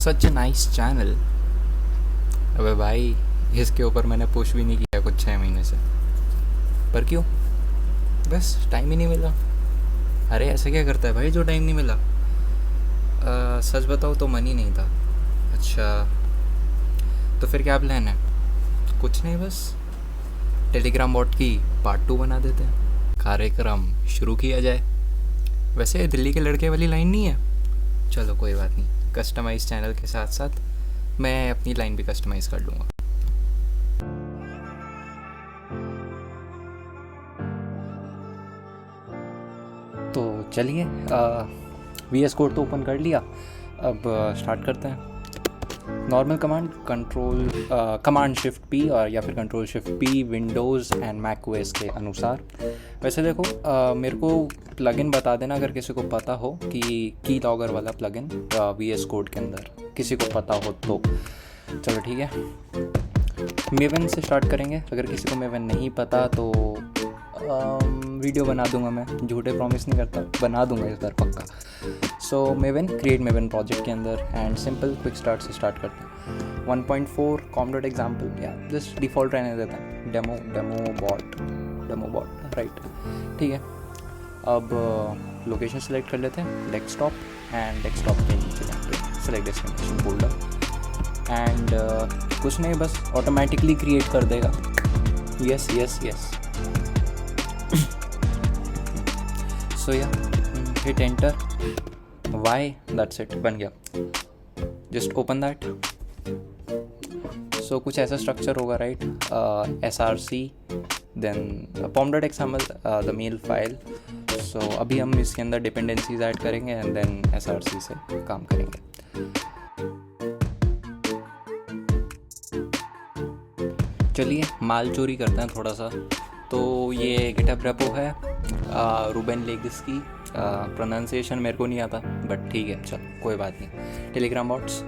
Such nice channel. अबे भाई, इसके ऊपर मैंने पुश भी नहीं किया कुछ 6 महीने से। पर क्यों? बस टाइम ही नहीं मिला। अरे ऐसे क्या करता है भाई जो टाइम नहीं मिला? सच बताओ तो मन ही नहीं था। अच्छा, तो फिर क्या प्लान है? कुछ नहीं, बस टेलीग्राम बॉट की पार्ट 2 बना देते हैं, कार्यक्रम शुरू किया जाए। वैसे दिल्ली के लड़के वाली लाइन नहीं है। चलो कोई बात नहीं, कस्टमाइज चैनल के साथ साथ मैं अपनी लाइन भी कस्टमाइज़ कर लूँगा। तो चलिए, वीएस कोड तो ओपन कर लिया। अब स्टार्ट करते हैं। Normal command control command shift P और या फिर control shift P Windows and Mac OS के अनुसार। वैसे देखो, मेरे को प्लगइन बता देना अगर किसी को पता हो कि की लॉगर वाला प्लगइन वीएस कोड के अंदर किसी को पता हो तो। चलो ठीक है, मेवन से स्टार्ट करेंगे। अगर किसी को मेवन नहीं पता तो वीडियो बना दूंगा। मैं झूठे प्रॉमिस नहीं करता, बना दूंगा इस बार पक्का। सो मेवन, क्रिएट मेवन प्रोजेक्ट के अंदर एंड सिंपल क्विक स्टार्ट से स्टार्ट करते हैं। 1.4 कॉम डॉट एग्जाम्पल या जस्ट डिफ़ॉल्ट रहने देते हैं, डेमो बॉट राइट। ठीक है, अब लोकेशन सेलेक्ट कर लेते हैं, डेस्कटॉप, एंड डेस्कटॉप के नीचे जाके सेलेक्ट डेस्टिनेशन फोल्डर एंड कुछ नहीं, बस ऑटोमेटिकली क्रिएट कर देगा। Yes yes yes. So yeah hit enter, Y, that's it, बन गया। Just open that. सो कुछ ऐसा स्ट्रक्चर होगा right, src then pom.xml the mail file. So अभी हम इसके अंदर डिपेंडेंसीज ऐड करेंगे एंड देन src से काम करेंगे। चलिए माल चोरी करते हैं थोड़ा सा। तो ये गिटहब रेपो है, रूबेन लेगिस की। प्रोनाउंसिएशन मेरे को नहीं आता बट ठीक है, चल कोई बात नहीं। टेलीग्राम बॉट्स,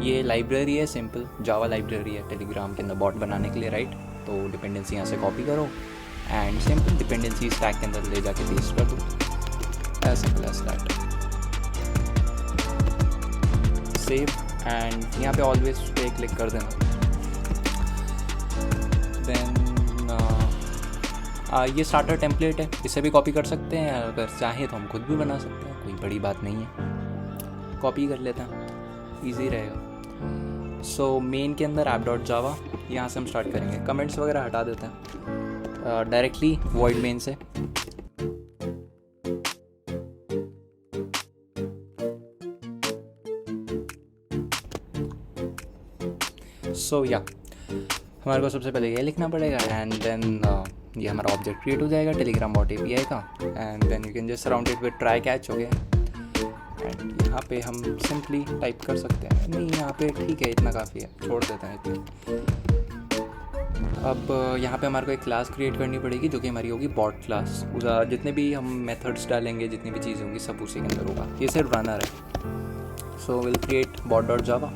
ये लाइब्रेरी है, सिंपल जावा लाइब्रेरी है टेलीग्राम के अंदर बॉट बनाने के लिए राइट। तो डिपेंडेंसी यहाँ से कॉपी करो एंड सिंपल डिपेंडेंसी स्टैक के अंदर ले जाके पेस्ट कर दो, as simple as that. Save and यहाँ पे ऑलवेज पे क्लिक कर देना। देन ये स्टार्टर टेम्पलेट है, इसे भी कॉपी कर सकते हैं, अगर चाहें तो हम खुद भी बना सकते हैं, कोई बड़ी बात नहीं है। कॉपी कर लेते हैं, ईजी रहेगा। सो मेन के अंदर app.java, यहाँ से हम स्टार्ट करेंगे। कमेंट्स वगैरह हटा देते हैं डायरेक्टली वॉइड मेन से। सो या हमारे को सबसे पहले ये लिखना पड़ेगा एंड देन ये हमारा ऑब्जेक्ट क्रिएट हो जाएगा टेलीग्राम बॉट एपीआई का। And then you can just surround it with try catch हो गया। एंड यहाँ पे हम सिंपली टाइप कर सकते हैं, नहीं यहाँ पे ठीक है, इतना काफ़ी है, छोड़ देते हैं इतनी। अब यहाँ पे हमारे को एक क्लास क्रिएट करनी पड़ेगी जो कि हमारी होगी बॉट क्लास। जितने भी हम मेथड्स डालेंगे, जितनी भी चीज़ें होंगी, सब उसी के अंदर होगा। ये सिर्फ रनर है। So will create bot.java।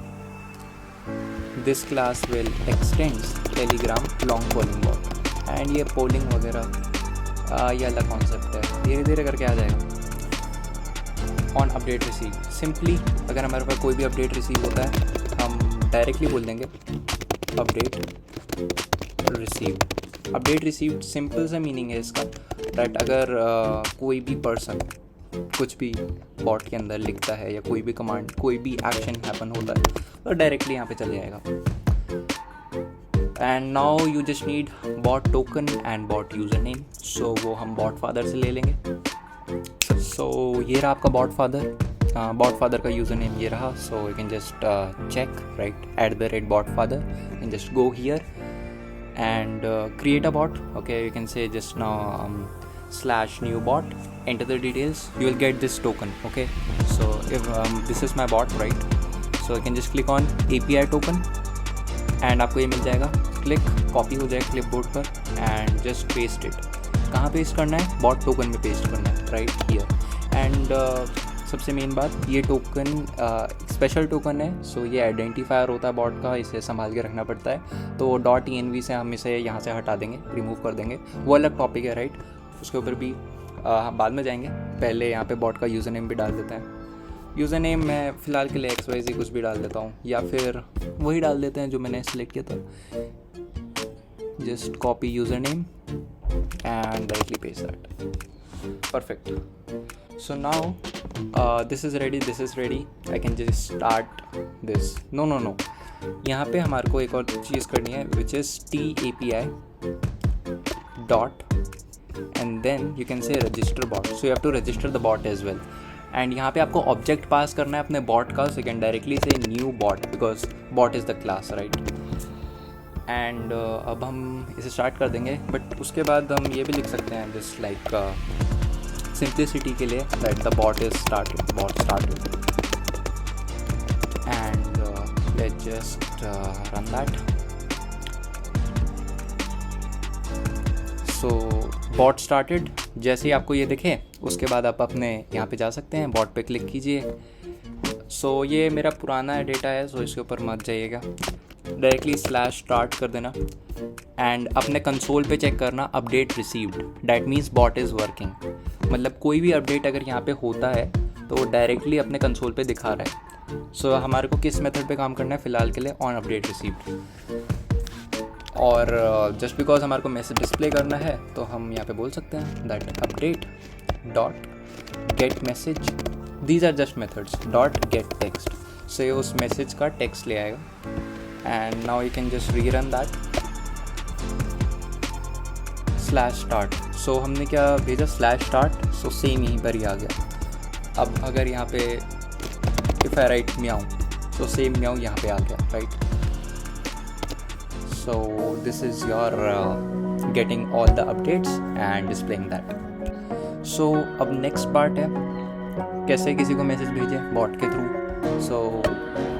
This class will extends Telegram long polling bot. And ये पोलिंग वगैरह ये अलग कॉन्सेप्ट है, धीरे धीरे करके आ जाएगा। ऑन अपडेट रिसीव, सिंपली अगर हमारे पास कोई भी अपडेट रिसीव होता है हम डायरेक्टली बोल देंगे update receive. Update receive simple सा मीनिंग है इसका राइट। अगर कोई भी पर्सन कुछ भी बॉट के अंदर लिखता है या कोई भी कमांड, कोई भी एक्शन हैपन होता है तो डायरेक्टली यहाँ पे चले जाएगा। And now you just need bot token and bot user name. So वो हम बॉट फादर से ले लेंगे। सो ये रहा आपका बॉट फादर का यूज़र नेम ये रहा। So you can just check right @botfather and just go here and create a bot. Okay, you can say just now /new bot, enter the details, you will get this token. Okay, so if this is my bot right, so you can just click on API token and आपको ये मिल जाएगा। Click, copy हो जाएगा clipboard पर and just paste it. कहाँ paste करना है? Bot token में पेस्ट करना है राइट हियर। एंड सबसे मेन बात, ये टोकन स्पेशल टोकन है। सो ये आइडेंटिफायर होता है बॉट का, इसे संभाल के रखना पड़ता है। तो .env से हम इसे यहाँ से हटा देंगे, रिमूव कर देंगे, वो अलग टॉपिक है राइट। उसके ऊपर भी हम बाद में जाएंगे, पहले यहाँ पे बॉट का यूज़र नेम भी डाल देते हैं। यूज़र नेम मैं फ़िलहाल के लिए XYZ कुछ भी डाल देता हूँ, या फिर वही डाल देते हैं जो मैंने सेलेक्ट किया था. Just copy user name and directly paste that. Perfect. So now this is ready. I can just start this. No, यहाँ पे हमारे को एक और चीज़ करनी है, which is TAPI dot and then you can say register bot. So you have to register the bot as well. And यहाँ पे आपको ऑब्जेक्ट पास करना है अपने बॉट का. So you can directly say new bot because bot is the class, right? And अब हम इसे स्टार्ट कर देंगे, बट उसके बाद हम ये भी लिख सकते हैं जस्ट लाइक सिंप्लिसिटी के लिए that the bot is started, bot started. And let's just run that. So bot started. जैसे ही आपको ये दिखे उसके बाद आप अपने यहाँ पे जा सकते हैं, बॉट पे क्लिक कीजिए. सो ये मेरा पुराना डेटा है, सो इसके ऊपर मत जाइएगा, डायरेक्टली /start कर देना. एंड अपने कंसोल पे चेक करना update received, that means bot is working. मतलब कोई भी अपडेट अगर यहाँ पे होता है तो वो डायरेक्टली अपने कंसोल पे दिखा रहा है. सो हमारे को किस मेथड पे काम करना है फ़िलहाल के लिए, ऑन अपडेट रिसीव्ड. और जस्ट बिकॉज हमारे को मैसेज डिस्प्ले करना है तो हम यहाँ पे बोल सकते हैं that update dot get message. These are just methods. Dot get text, so ये उस मैसेज का टेक्स्ट ले आएगा. And now you can just rerun that /start. So हमने क्या भेजा /start, सो सेम यहीं पर ही आ गया. अब अगर यहाँ पे इफ़ आई राइट म्याऊ, सो सेम म्याऊ यहाँ पे आ गया, right. So this is your getting all the updates and displaying that. So अब next part है कैसे किसी को मैसेज भेजें बॉट के थ्रू. So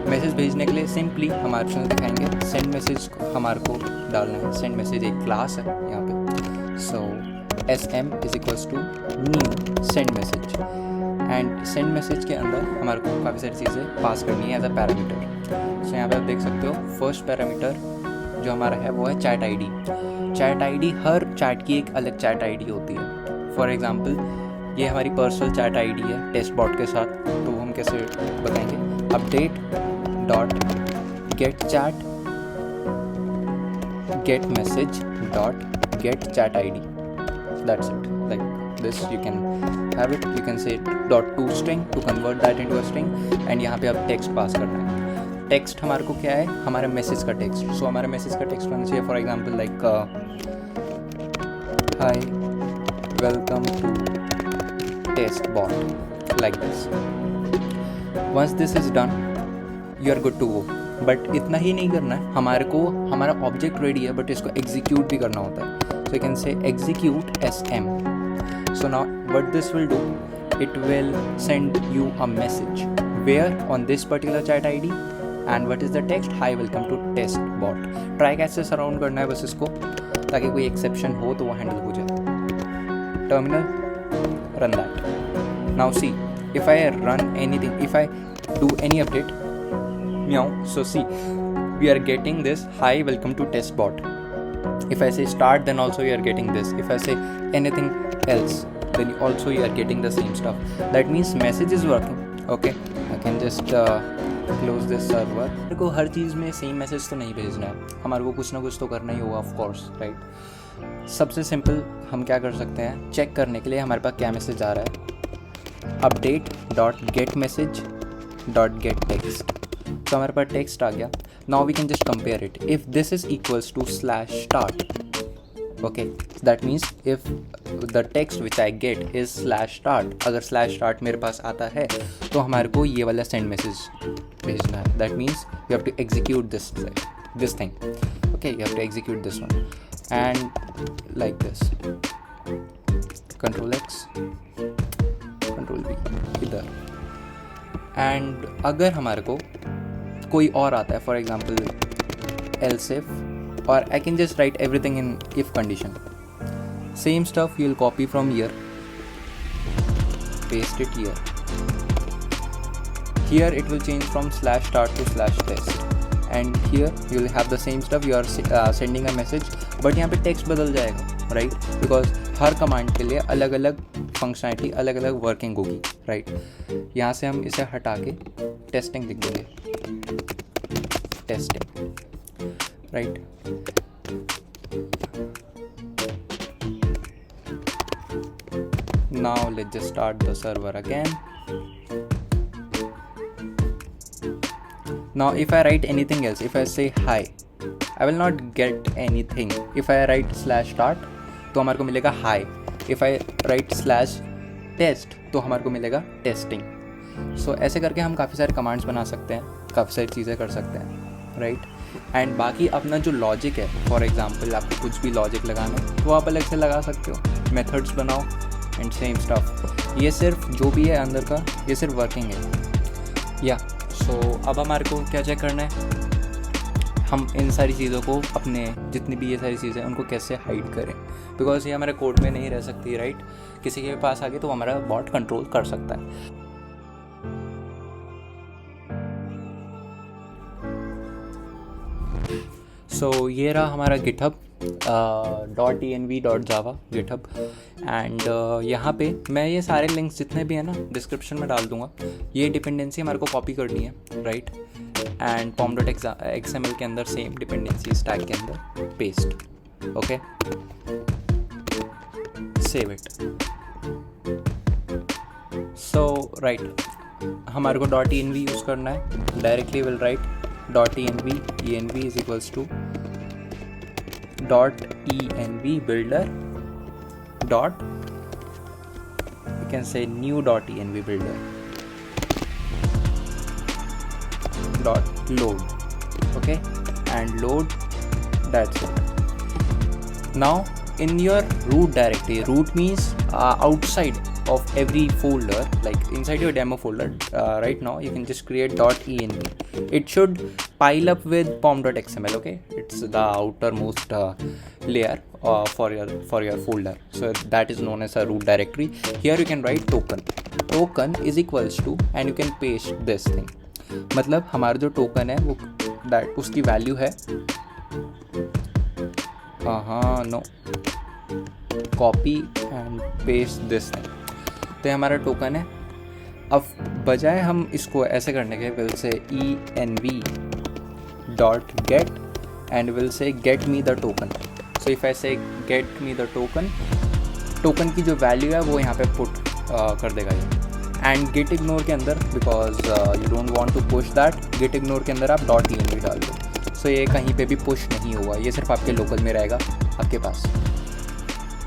मैसेज भेजने के लिए सिंपली हमारे ऑप्शन दिखाएंगे. सेंड मैसेज हमारे को डालना है. सेंड मैसेज एक क्लास है यहाँ पे. So SM = new send message. And send message के अंदर हमारे को काफ़ी सारी चीज़ें पास करनी है एज अ पैरामीटर. सो यहाँ पे आप देख सकते हो फर्स्ट पैरामीटर जो हमारा है वो है चैट आईडी. चैट आईडी, हर चैट की एक अलग चैट आईडी होती है. फॉर एग्जांपल ये हमारी पर्सनल चैट आईडी है टेस्ट बॉट के साथ, तो हम कैसे बताएंगे, update dot get chat get message dot get chat ID. That's it. Like this you can have it. You can say .toString to convert that into a string. And यहाँ पे आप text पास करना है. टेक्स्ट हमारे को क्या है, हमारे मैसेज का टेक्स्ट. सो हमारे मैसेज का टेक्स्ट होना चाहिए for example like hi welcome to test bot, like this. Once this is done you are good to go. But इतना ही नहीं करना है, हमारे को हमारा ऑब्जेक्ट रेडी है बट इसको एग्जीक्यूट भी करना होता है. So you can say execute SM. So now what this will do, it will send you a message where on this particular chat ID and what is the text, hi welcome to test bot. try catch से surround करना है बस इसको, ताकि कोई exception हो तो वो हैंडल हो जाए. Terminal, run that. now see if I run anything, if I do any update, meow, so see we are getting this hi welcome to test bot. if I say start then also you are getting this. if I say anything else then also you are getting the same stuff. that means message is working. okay, I can just close this server. मेरे को हर चीज़ में same message तो नहीं भेजना है, हमारे को कुछ ना कुछ तो करना ही होगा ऑफ कोर्स, राइट. सबसे सिंपल हम क्या कर सकते हैं, चेक करने के लिए हमारे पास क्या मैसेज आ रहा है, update dot get message dot get text. तो हमारे पास टेक्स्ट आ गया. Now we can just compare it. If this is equals to /start, okay, that means if the text which I get is /start, अगर /start मेरे पास आता है तो हमारे को ये वाला send message भेजना है. that means you have to execute this thing. okay, you have to execute this one and like this, Ctrl X Ctrl V इधर. and अगर हमारे को कोई और आता है, for example else if, or I can just write everything in if condition. Same stuff you will copy from here, paste it here. Here it will change from /start to /test, and here you will have the same stuff. You are sending a message, but यहाँ पे text बदल जाएगा, right? Because her command के लिए अलग अलग functionality, अलग अलग वर्किंग होगी, राइट। यहाँ से हम इसे हटा के टेस्टिंग लिख देंगे, testing, right. Now let's just start the server again. Now if I write anything else, if I say hi, I will not get anything. If I write /start तो हमारे को मिलेगा hi. If I write /test तो हमारे को मिलेगा testing. So ऐसे करके हम काफ़ी सारे कमांड्स बना सकते हैं, काफ़ी सारी चीज़ें कर सकते हैं, राइट। एंड बाकी अपना जो लॉजिक है, फॉर एग्जांपल आपको कुछ भी लॉजिक लगाना है तो आप अलग से लगा सकते हो, मेथड्स बनाओ एंड सेम स्टफ। ये सिर्फ जो भी है अंदर का, ये सिर्फ वर्किंग है या। सो अब हमारे को क्या चेक करना है, हम इन सारी चीज़ों को, अपने जितनी भी ये सारी चीज़ें हैं उनको कैसे हाइड करें, बिकॉज ये हमारे कोड में नहीं रह सकती, राइट। किसी के पास आगे तो हमारा बॉट कंट्रोल कर सकता है। सो ये रहा हमारा गिटहब .env.java गिटहब। एंड यहाँ पे मैं ये सारे लिंक्स जितने भी हैं ना डिस्क्रिप्शन में डाल दूँगा। ये डिपेंडेंसी हमारे को कॉपी करनी है, राइट। एंड pom.xml के अंदर सेम डिपेंडेंसी स्टैक के अंदर paste, okay. Save it. So right, हमारे को .env यूज़ करना है। Directly will write .env is equals to .env builder dot, you can say new .env builder dot load, okay, and load, that's it. Now in your root directory, root means outside of every folder, like inside your demo folder, right now you can just create .env. It should pile up with pom.xml, okay. It's the outermost layer for your folder, so that is known as a root directory. Here you can write token is equals to, and you can paste this thing. मतलब हमारा जो token है वो that उसकी value है, no, copy and paste this thing. तो हमारा token है। अब बजाय हम इसको ऐसे करने के, will say env dot gate and will say get me the token. So if I से गेट मी द टोकन की जो वैल्यू है वो यहाँ पे पुट कर देगा ये। एंड गेट इग्नोर के अंदर, because you don't want to push that, git ignore के अंदर आप .env डाल दो। सो ये कहीं पे भी पुश नहीं होगा, ये सिर्फ आपके लोकल में रहेगा आपके पास।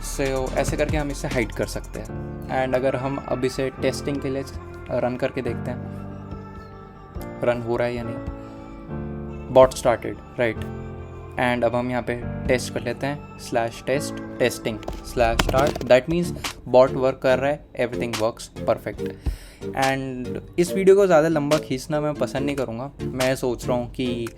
सो ऐसे करके हम इसे हाइड कर सकते हैं। एंड अगर हम अब इसे टेस्टिंग के लिए रन करके देखते हैं रन हो रहा है या नहीं। Bot started, right. एंड अब हम यहाँ पे टेस्ट कर लेते हैं, /test testing /start, that means bot work कर रहा है, एवरीथिंग वर्क्स परफेक्ट। एंड इस वीडियो को ज़्यादा लंबा खींचना मैं पसंद नहीं करूँगा। मैं सोच रहा हूँ कि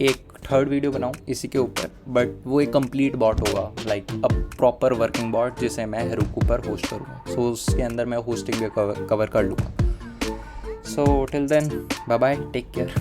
एक थर्ड वीडियो बनाऊँ इसी के ऊपर, बट वो एक कंप्लीट बॉट होगा, like a proper working bot, जिसे मैं हेरोकू पर होस्ट करूँगा। सो उसके अंदर मैं होस्टिंग भी कवर कर लूँगा। So till then, bye bye, take care.